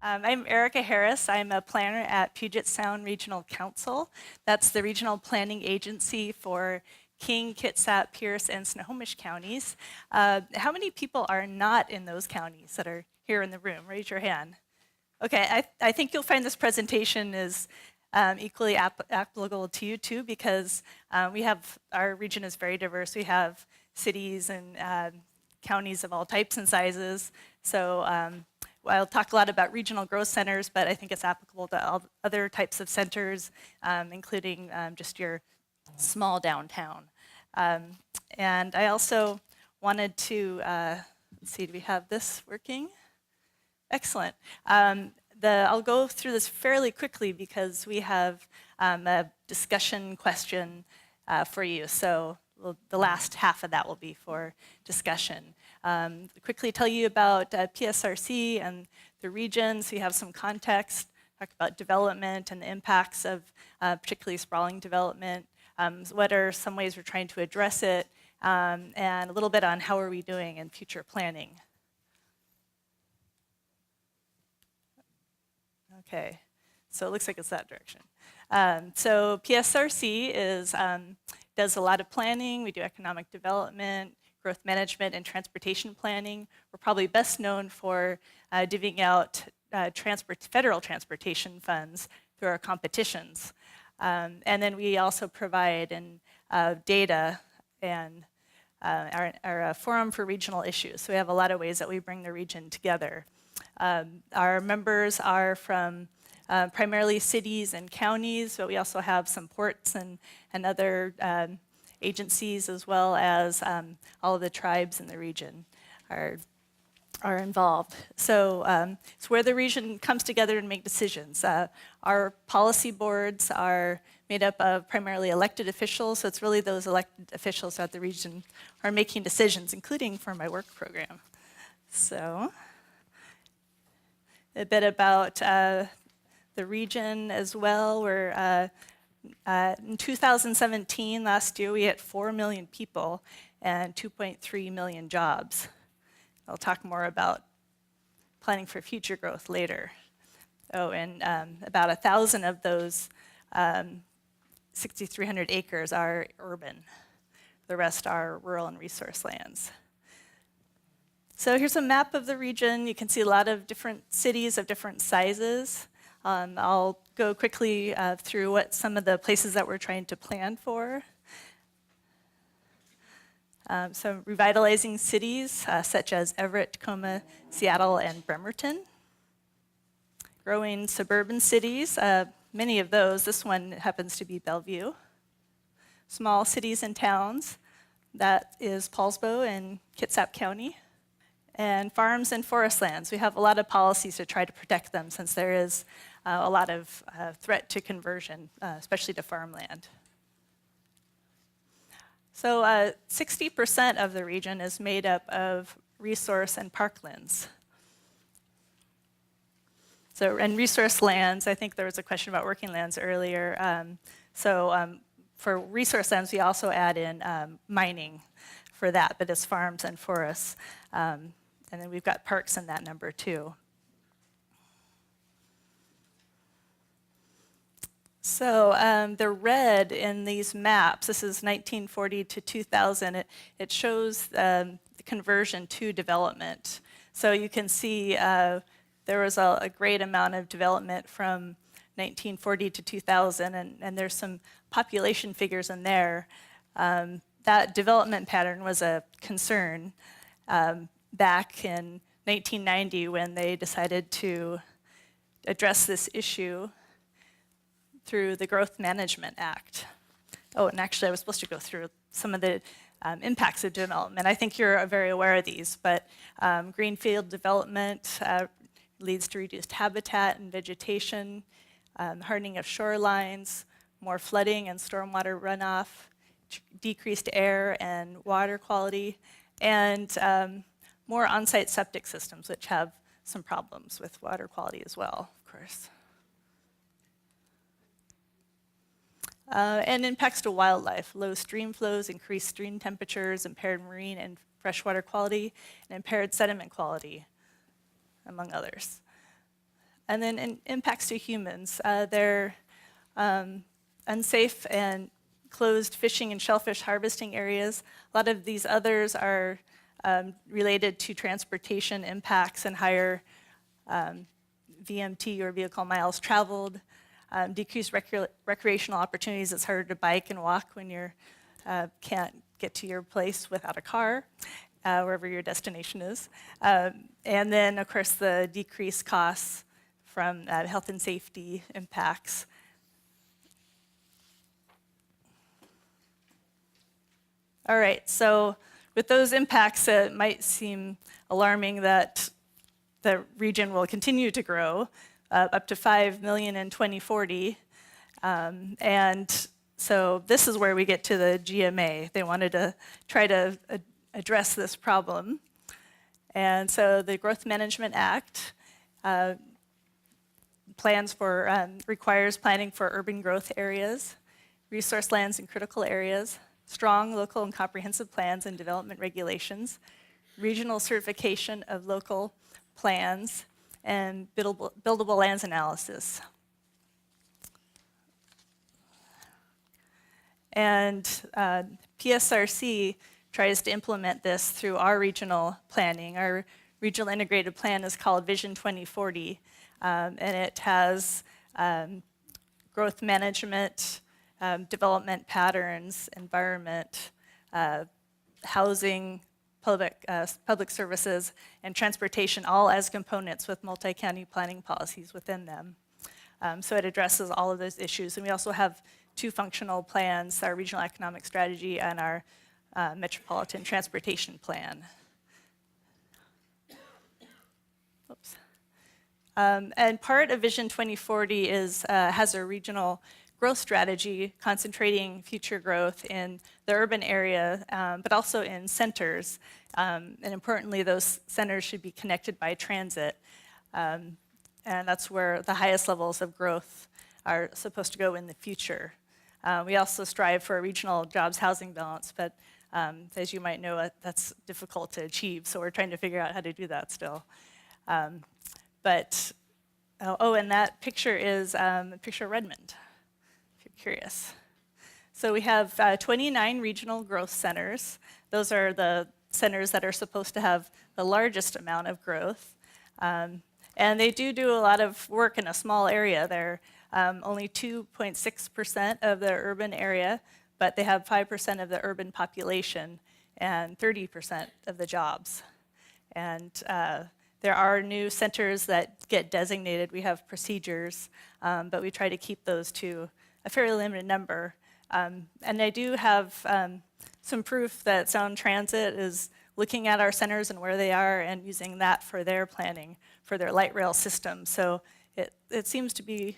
I'm Erika Harris. I'm a planner at Puget Sound Regional Council. That's the regional planning agency for King, Kitsap, Pierce, and Snohomish counties. How many people are not in those counties that are here in the room? Raise your hand. Okay, I think you'll find this presentation is equally applicable to you too, because our region is very diverse. We have cities and counties of all types and sizes. So I'll talk a lot about regional growth centers, but I think it's applicable to all other types of centers, including just your small downtown. And I also wanted to, let's see, do we have this working? Excellent. I'll go through this fairly quickly because we have a discussion question for you. So the last half of that will be for discussion. Quickly tell you about PSRC and the region, so you have some context. Talk about development and the impacts of particularly sprawling development. What are some ways we're trying to address it, and a little bit on how are we doing in future planning. Okay, so it looks like it's that direction. So PSRC does a lot of planning. We do economic development, growth management, and transportation planning. We're probably best known for divvying out federal transportation funds through our competitions. And then we also provide data and are a forum for regional issues. So we have a lot of ways that we bring the region together. Our members are from primarily cities and counties, but we also have some ports and other agencies, as well as all of the tribes in the region are involved. So it's where the region comes together and make decisions. Our policy boards are made up of primarily elected officials, so it's really those elected officials at the region are making decisions, including for my work program. So a bit about the region as well. We're in 2017, last year, we hit 4 million people and 2.3 million jobs. I'll talk more about planning for future growth later. Oh, and about 1,000 of those 6,300 acres are urban. The rest are rural and resource lands. So here's a map of the region. You can see a lot of different cities of different sizes. I'll go quickly through what some of the places that we're trying to plan for. So revitalizing cities such as Everett, Tacoma, Seattle, and Bremerton. Growing suburban cities, many of those. This one happens to be Bellevue. Small cities and towns, that is Paulsbo and Kitsap County. And farms and forest lands. We have a lot of policies to try to protect them since there is a lot of threat to conversion, especially to farmland. So 60% of the region is made up of resource and parklands. So, and resource lands, I think there was a question about working lands earlier. For resource lands, we also add in mining for that, but it's farms and forests. And then we've got parks in that number too. So the red in these maps, this is 1940 to 2000, it shows the conversion to development. So you can see there was a great amount of development from 1940 to 2000, and there's some population figures in there. That development pattern was a concern back in 1990 when they decided to address this issue through the Growth Management Act. Oh, and actually I was supposed to go through some of the impacts of development. I think you're very aware of these, but greenfield development leads to reduced habitat and vegetation, hardening of shorelines, more flooding and stormwater runoff, decreased air and water quality, and more on-site septic systems, which have some problems with water quality as well, of course. And impacts to wildlife, low stream flows, increased stream temperatures, impaired marine and freshwater quality, and impaired sediment quality, among others. And then impacts to humans. They're unsafe and closed fishing and shellfish harvesting areas. A lot of these others are related to transportation impacts and higher VMT or vehicle miles traveled, decreased recreational opportunities. It's harder to bike and walk when you can't get to your place without a car, wherever your destination is. And then, of course, the decreased costs from health and safety impacts. All right, so with those impacts, it might seem alarming that the region will continue to grow up to 5 million in 2040. And so this is where we get to the GMA. They wanted to try to address this problem. And so the Growth Management Act requires planning for urban growth areas, resource lands in critical areas, strong local and comprehensive plans and development regulations, regional certification of local plans, and buildable lands analysis. And PSRC tries to implement this through our regional planning. Our regional integrated plan is called Vision 2040, and it has growth management, development patterns, environment, housing, public services, and transportation, all as components with multi-county planning policies within them. So it addresses all of those issues. And we also have 2 functional plans, our regional economic strategy and our metropolitan transportation plan. Oops. And part of Vision 2040 has a regional growth strategy concentrating future growth in the urban area, but also in centers. And importantly, those centers should be connected by transit. And that's where the highest levels of growth are supposed to go in the future. We also strive for a regional jobs housing balance, but as you might know, that's difficult to achieve. So we're trying to figure out how to do that still. And that picture is a picture of Redmond, if you're curious. So we have 29 regional growth centers. Those are the centers that are supposed to have the largest amount of growth. And they do a lot of work in a small area. They're only 2.6% of the urban area, but they have 5% of the urban population and 30% of the jobs. And there are new centers that get designated. We have procedures, but we try to keep those to a fairly limited number. And I do have some proof that Sound Transit is looking at our centers and where they are and using that for their planning for their light rail system. So it seems to be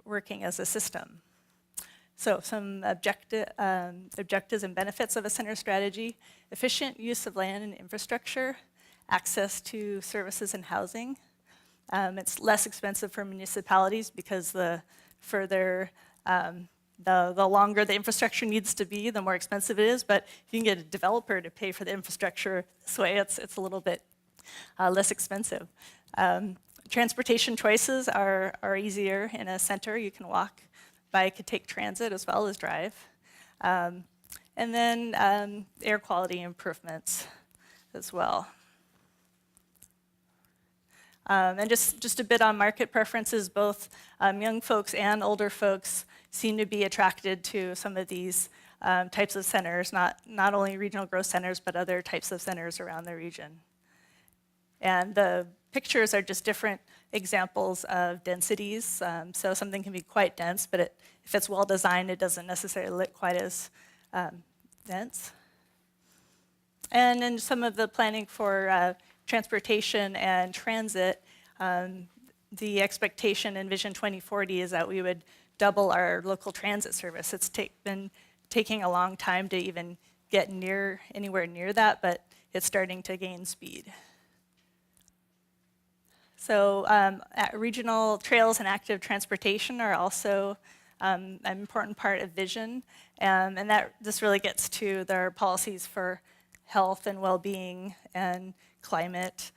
working as a system. So some objectives and benefits of a center strategy: efficient use of land and infrastructure, access to services and housing. It's less expensive for municipalities because the longer the infrastructure needs to be, the more expensive it is. But if you can get a developer to pay for the infrastructure this way, it's a little bit less expensive. Transportation choices are easier in a center. You can walk, bike, and take transit as well as drive. And then air quality improvements as well. And just a bit on market preferences, both young folks and older folks seem to be attracted to some of these types of centers, not only regional growth centers, but other types of centers around the region. And the pictures are just different examples of densities. So something can be quite dense, but if it's well designed, it doesn't necessarily look quite as dense. And then some of the planning for transportation and transit, the expectation in Vision 2040 is that we would double our local transit service. It's been taking a long time to even get anywhere near that, but it's starting to gain speed. So regional trails and active transportation are also an important part of Vision, and this really gets to their policies for health and well-being and climate.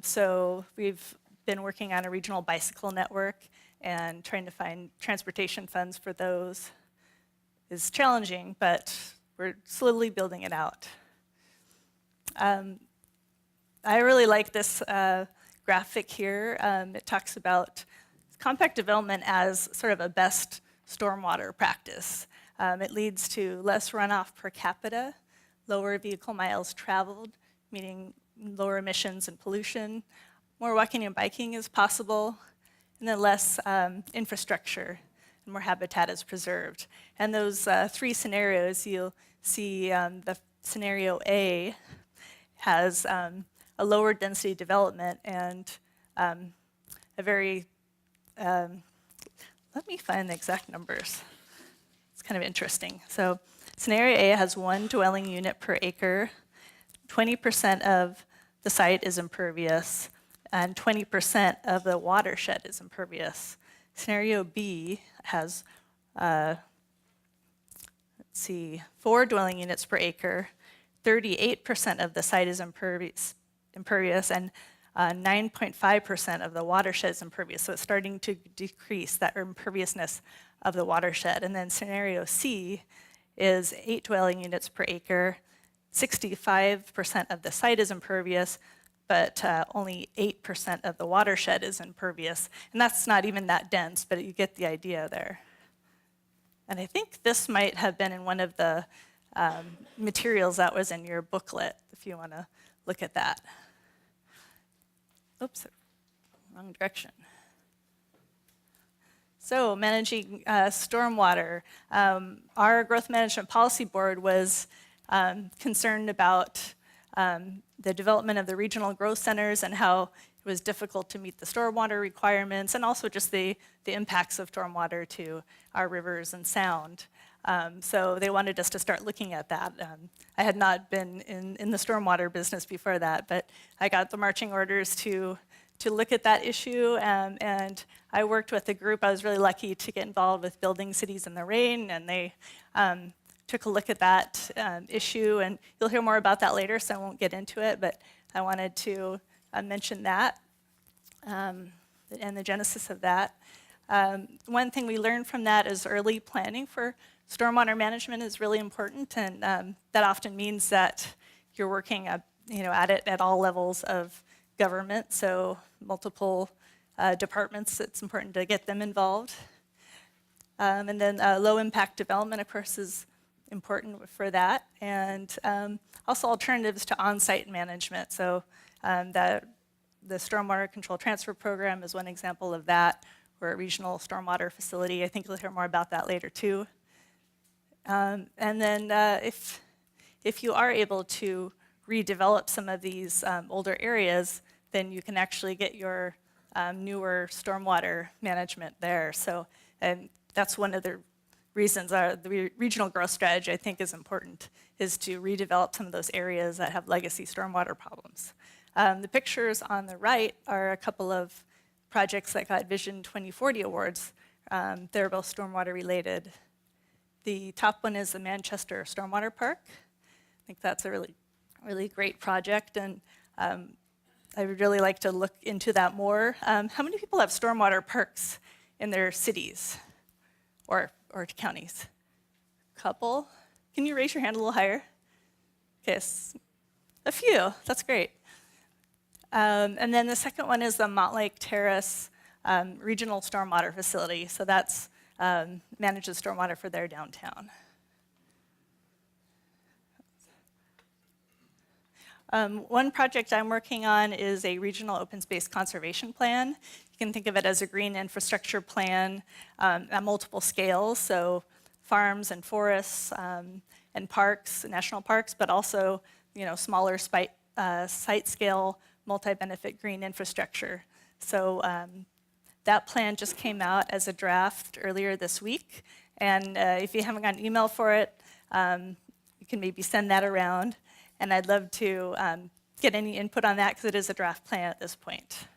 So we've been working on a regional bicycle network, and trying to find transportation funds for those is challenging, but we're slowly building it out. I really like this graphic here. It talks about compact development as sort of a best stormwater practice. It leads to less runoff per capita, lower vehicle miles traveled, meaning lower emissions and pollution, more walking and biking is possible, and then less infrastructure and more habitat is preserved. And those three scenarios, you'll see the scenario A has a lower density development and a very, let me find the exact numbers. It's kind of interesting. So scenario A has 1 dwelling unit per acre, 20% of the site is impervious, and 20% of the watershed is impervious. Scenario B has, 4 dwelling units per acre, 38% of the site is impervious and 9.5% of the watershed is impervious. So it's starting to decrease that imperviousness of the watershed. And then scenario C is 8 dwelling units per acre, 65% of the site is impervious, but only 8% of the watershed is impervious. And that's not even that dense, but you get the idea there. And I think this might have been in one of the materials that was in your booklet, if you want to look at that. Oops, wrong direction. So managing stormwater. Our Growth Management Policy Board was concerned about the development of the regional growth centers and how it was difficult to meet the stormwater requirements, and also just the impacts of stormwater to our rivers and sound. So they wanted us to start looking at that. I had not been in the stormwater business before that, but I got the marching orders to look at that issue, and I worked with a group. I was really lucky to get involved with Building Cities in the Rain, and they took a look at that issue, and you'll hear more about that later, so I won't get into it, but I wanted to mention that and the genesis of that. One thing we learned from that is early planning for stormwater management is really important, and that often means that you're working at it at all levels of government, so multiple departments, it's important to get them involved. And then low impact development, of course, is important for that, and also alternatives to on-site management. So the Stormwater Control Transfer Program is one example of that. We're a regional stormwater facility. I think you'll hear more about that later too. And then if you are able to redevelop some of these older areas, then you can actually get your newer stormwater management there. So, and that's one of the reasons the regional growth strategy, I think, is important, is to redevelop some of those areas that have legacy stormwater problems. The pictures on the right are a couple of projects that got Vision 2040 awards. They're both stormwater related. The top one is the Manchester Stormwater Park. I think that's a really great project, and I would really like to look into that more. How many people have stormwater parks in their cities or counties? Couple? Can you raise your hand a little higher? Okay, a few, that's great. And then the second one is the Montlake Terrace Regional Stormwater Facility. So that's manages stormwater for their downtown. One project I'm working on is a regional open space conservation plan. You can think of it as a green infrastructure plan at multiple scales, so farms and forests and parks, national parks, but also smaller site scale, multi-benefit green infrastructure. So that plan just came out as a draft earlier this week, and if you haven't got an email for it, you can maybe send that around. And I'd love to get any input on that because it is a draft plan at this point.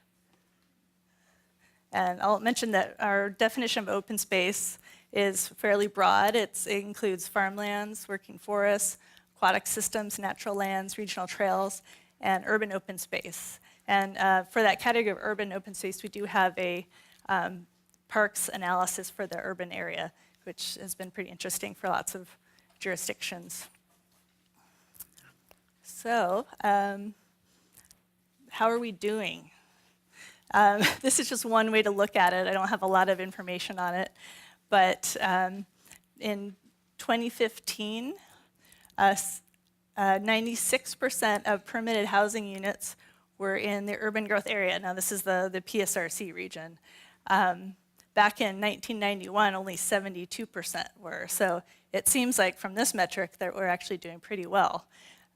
And I'll mention that our definition of open space is fairly broad. It includes farmlands, working forests, aquatic systems, natural lands, regional trails, and urban open space. And for that category of urban open space, we do have a parks analysis for the urban area, which has been pretty interesting for lots of jurisdictions. So, how are we doing? This is just one way to look at it. I don't have a lot of information on it, but in 2015, 96% of permitted housing units were in the urban growth area. Now, this is the PSRC region. Back in 1991, only 72% were. So it seems like from this metric that we're actually doing pretty well.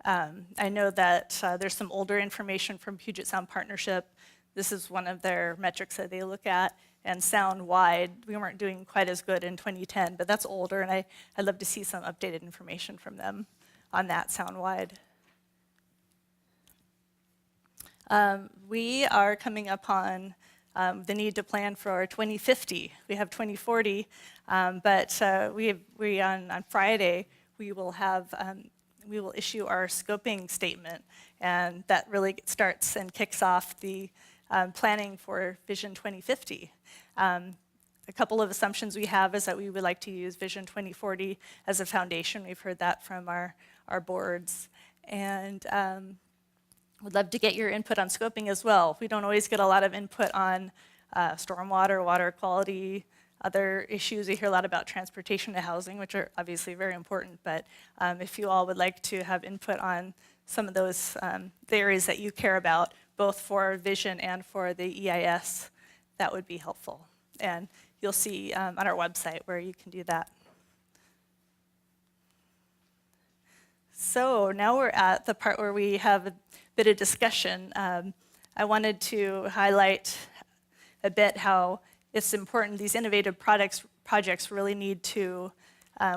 I know that there's some older information from Puget Sound Partnership. This is one of their metrics that they look at. And sound-wide, we weren't doing quite as good in 2010, but that's older, and I'd love to see some updated information from them on that sound-wide. We are coming up on the need to plan for 2050. We have 2040, but on Friday, we will issue our scoping statement, and that really starts and kicks off the planning for Vision 2050. A couple of assumptions we have is that we would like to use Vision 2040 as a foundation. We've heard that from our boards. And would love to get your input on scoping as well. We don't always get a lot of input on stormwater, water quality, other issues. We hear a lot about transportation to housing, which are obviously very important, but if you all would like to have input on some of those the areas that you care about, both for Vision and for the EIS, that would be helpful. And you'll see on our website where you can do that. So now we're at the part where we have a bit of discussion. I wanted to highlight a bit how it's important. These innovative projects really need to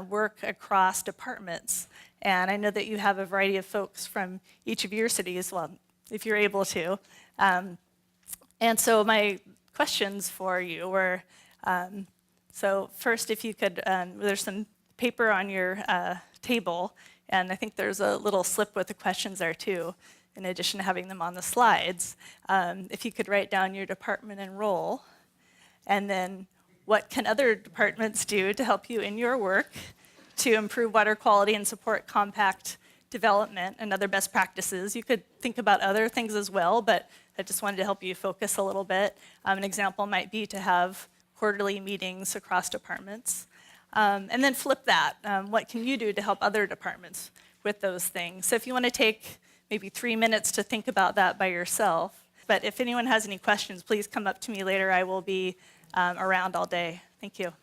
work across departments. And I know that you have a variety of folks from each of your cities, well, if you're able to. And so my questions for you were, so first if you could, there's some paper on your table, and I think there's a little slip with the questions there too, in addition to having them on the slides. If you could write down your department and role, and then what can other departments do to help you in your work to improve water quality and support compact development and other best practices. You could think about other things as well, but I just wanted to help you focus a little bit. An example might be to have quarterly meetings across departments. And then flip that. What can you do to help other departments with those things? So if you want to take maybe 3 minutes to think about that by yourself. But if anyone has any questions, please come up to me later. I will be around all day. Thank you.